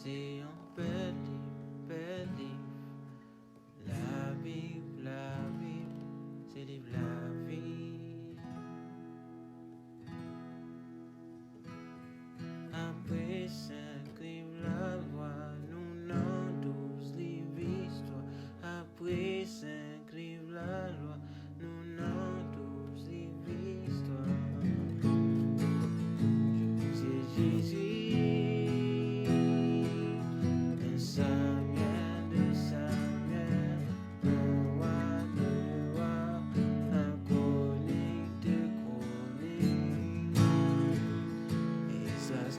c'est un bel livre. La Bible, c'est livre la vie. Après 5 livres la loi, nous n'en 12 livres histoire. Après 5 livres la loi, nous n'en 12 livres histoire. C'est Jésus, un Samuel, de Samuel, un roi, de roi, un chronique de chronique. Et ça se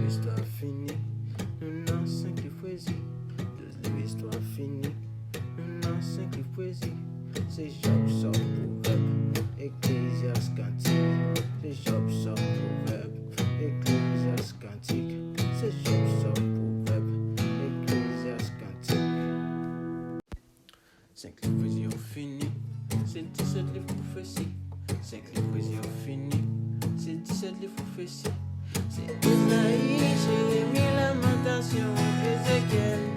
l'histoire finie, nous n'en 5 livres poésie. L'histoire finie, nous n'en 5 livres poésie. C'est Job sort proverbe, Ecclésiaste cantique. C'est Job sort proverbe, Ecclésiaste cantique. C'est Job sort proverbe, Ecclésiaste cantique. 5 livres poésie ont fini, c'est 17 livres prophétie. 5 livres poésie ont fini, c'est 17 livres prophétie. C'est Isaïe, Jérémie, Lamentation, Ézéchiel.